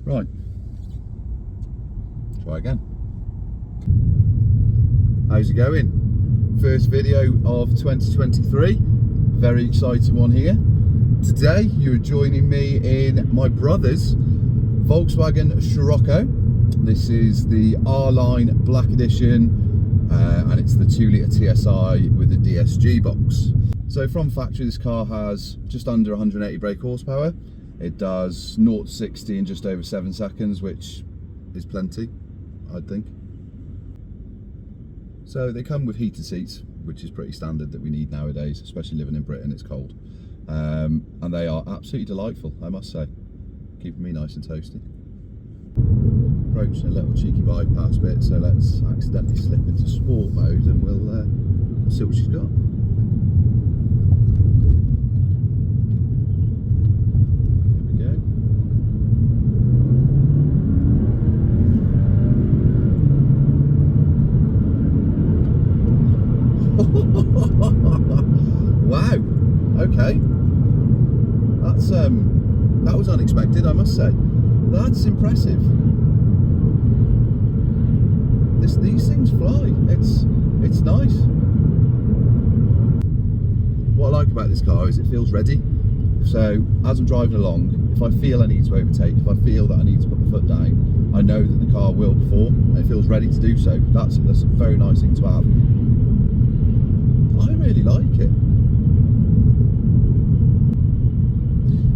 Right, try again. How's it going? First video of 2023, very exciting one here. Today you're joining me in my brother's Volkswagen Scirocco. This is the R-Line Black Edition and it's the 2-litre TSI with the DSG box. So from factory this car has just under 180 brake horsepower. It does 0 to 60 in just over 7 seconds, which is plenty, I'd think. So they come with heated seats, which is pretty standard that we need nowadays, especially living in Britain, it's cold. And they are absolutely delightful, I must say. Keeping me nice and toasty. Approaching a little cheeky bypass bit, so let's accidentally slip into sport mode and we'll see what she's got. Wow, okay, that's that was unexpected, I must say. That's impressive. These things fly. It's nice. What I like about this car is it feels ready. So as I'm driving along, if I feel I need to overtake, if I feel that I need to put my foot down, I know that the car will perform and it feels ready to do so. That's a very nice thing to have. I really like it.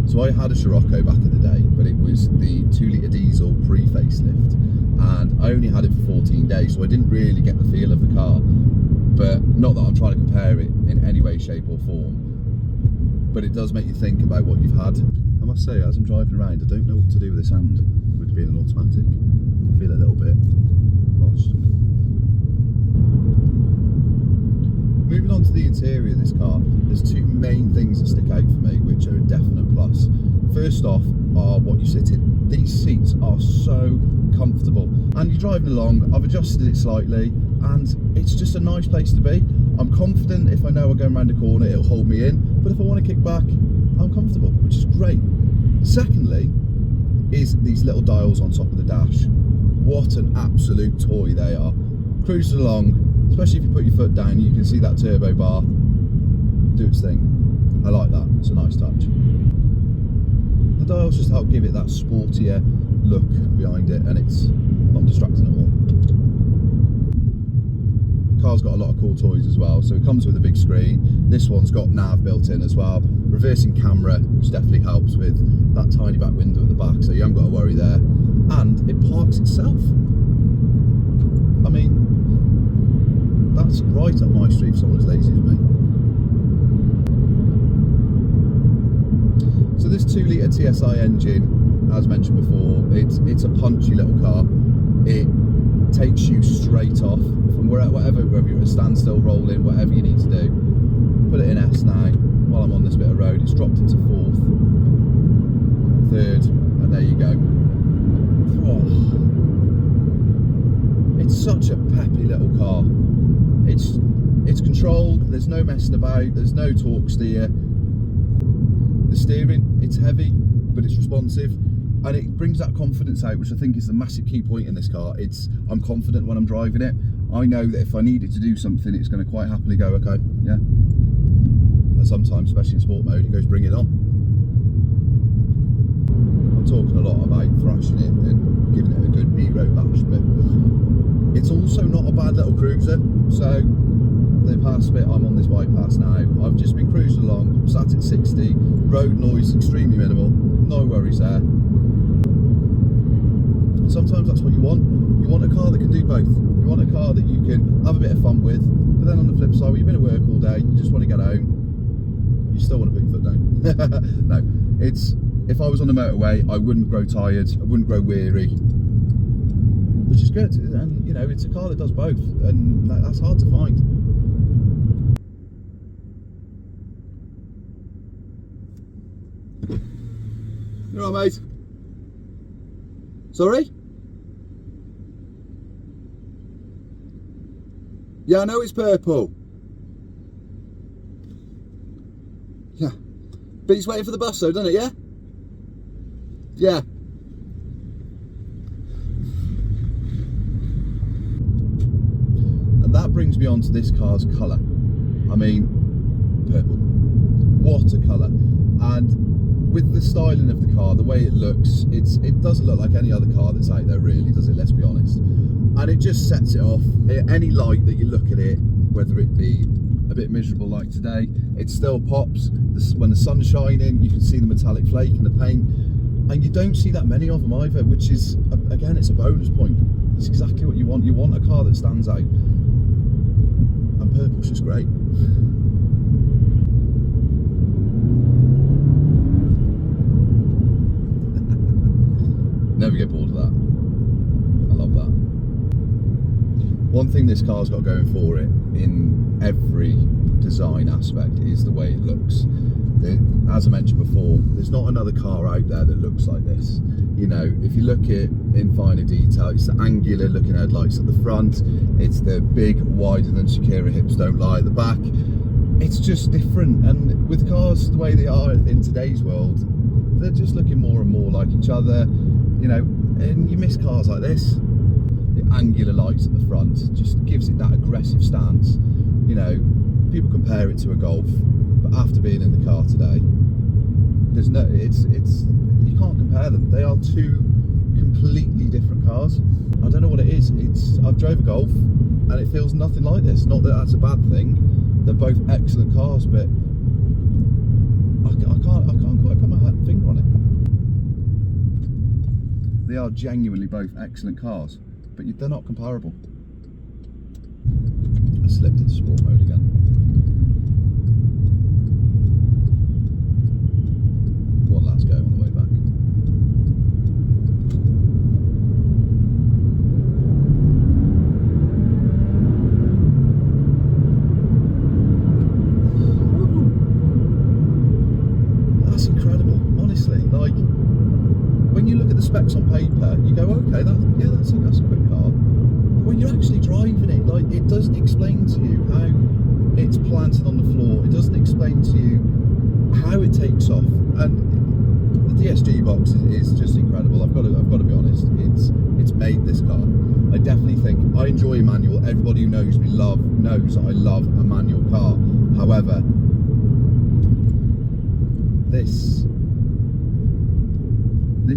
So I had a Scirocco back in the day, but it was the 2-litre diesel pre-facelift, and I only had it for 14 days, so I didn't really get the feel of the car. But not that I'm trying to compare it in any way, shape or form, but it does make you think about what you've had. I must say, as I'm driving around, I don't know what to do with this hand, with it being an automatic. I feel a little bit lost. Moving on to the interior of this car, there's two main things that stick out for me, which are a definite plus. First off are what you sit in. These seats are so comfortable, and you're driving along, I've adjusted it slightly, and it's just a nice place to be. I'm confident if I know I'm going around a corner, it'll hold me in, but if I want to kick back, I'm comfortable, which is great. Secondly, is these little dials on top of the dash. What an absolute toy they are. Cruising along, especially if you put your foot down, you can see that turbo bar do its thing. I like that, it's a nice touch. The dials just help give it that sportier look behind it, and it's not distracting at all. The car's got a lot of cool toys as well, so it comes with a big screen. This one's got nav built in as well. Reversing camera, which definitely helps with that tiny back window at the back, so you haven't got to worry there. And it parks itself. I mean, that's right up my street for someone as lazy as me. So this 2-litre TSI engine, as mentioned before, it's a punchy little car. It takes you straight off from whether you're at a standstill, rolling, whatever you need to do. Put it in S now. While I'm on this bit of road, it's dropped into 4th, 3rd, and there you go. Oh. It's such a peppy little car. It's controlled, there's no messing about, there's no torque steer. The steering, it's heavy, but it's responsive, and it brings that confidence out, which I think is the massive key point in this car. I'm confident when I'm driving it. I know that if I need it to do something, it's going to quite happily go, okay, yeah. And sometimes, especially in sport mode, it goes, bring it on. I'm talking a lot about thrashing it and giving it a good B-road bash, but it's also not a bad little cruiser. So the past bit, I'm on this bypass now. I've just been cruising along, sat at 60, road noise extremely minimal, no worries there. And sometimes that's what you want. You want a car that can do both. You want a car that you can have a bit of fun with, but then on the flip side, when you've been at work all day, you just want to get home, you still want to put your foot down. No, if I was on the motorway, I wouldn't grow tired, I wouldn't grow weary, which is good. And you know, it's a car that does both, and that's hard to find. You all right, mate? Sorry? Yeah, I know it's purple. Yeah. But he's waiting for the bus though, doesn't it, yeah? Yeah. on to this car's colour. I mean, purple. What a colour. And with the styling of the car, the way it looks, it doesn't look like any other car that's out there, really, does it? Let's be honest. And it just sets it off. Any light that you look at it, whether it be a bit miserable like today, it still pops. When the sun's shining, you can see the metallic flake in the paint, and you don't see that many of them either, which is, again, it's a bonus point. It's exactly what you want. You want a car that stands out, and purple's just great. Never get bored of that. I love that. One thing this car's got going for it in every design aspect is the way it looks. As I mentioned before, there's not another car out there that looks like this. You know, if you look at in finer detail, it's the angular looking headlights at the front, it's the big wider than Scirocco hips don't lie at the back. It's just different, and with cars the way they are in today's world, they're just looking more and more like each other, you know, and you miss cars like this. The angular lights at the front just gives it that aggressive stance. You know, people compare it to a Golf, but after being in the car today, there's no, you can't compare them. They are two completely different cars. I don't know what it is. I've drove a Golf and it feels nothing like this. Not that that's a bad thing. They're both excellent cars, but I can't quite put my finger on it. They are genuinely both excellent cars, but they're not comparable. I slipped into sport mode again. One last go on the way back. That's incredible, honestly. Like, when you look at the specs on paper, you go, okay, that's a quick car. But when you're actually driving it, like, it doesn't explain to you how it's planted on the floor. It doesn't explain to you how it takes off. And the DSG box is just incredible. I've got to be honest. It's made this car. I definitely think I enjoy a manual. Everybody who knows me knows that I love a manual car. However, this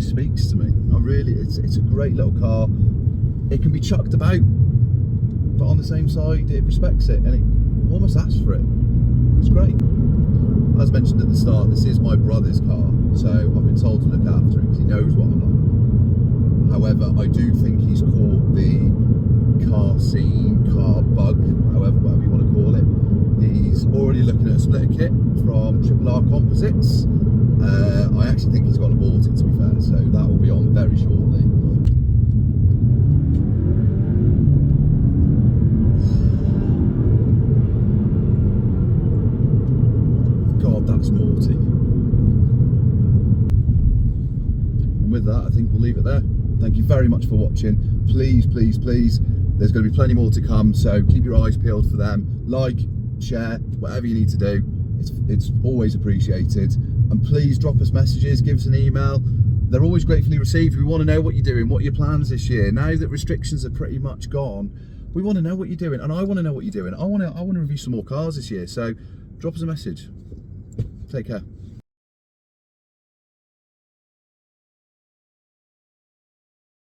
speaks to me. It's a great little car. It can be chucked about, but on the same side, it respects it, and it almost asks for it. It's great. As mentioned at the start, this is my brother's car, so I've been told to look after it because he knows what I'm like. However, I do think he's caught the car bug, whatever you want to call it. He's already looking at a splitter kit from R Composites. I actually think he's gone and bought it, to be fair, so that will be on very shortly. God, that's naughty. And with that, I think we'll leave it there. Thank you very much for watching. Please, please, please, there's going to be plenty more to come, so keep your eyes peeled for them. Like, share, whatever you need to do. It's always appreciated. And please drop us messages, give us an email. They're always gratefully received. We want to know what you're doing, what are your plans this year. Now that restrictions are pretty much gone, we want to know what you're doing, and I want to know what you're doing. I want to review some more cars this year, so drop us a message. Take care.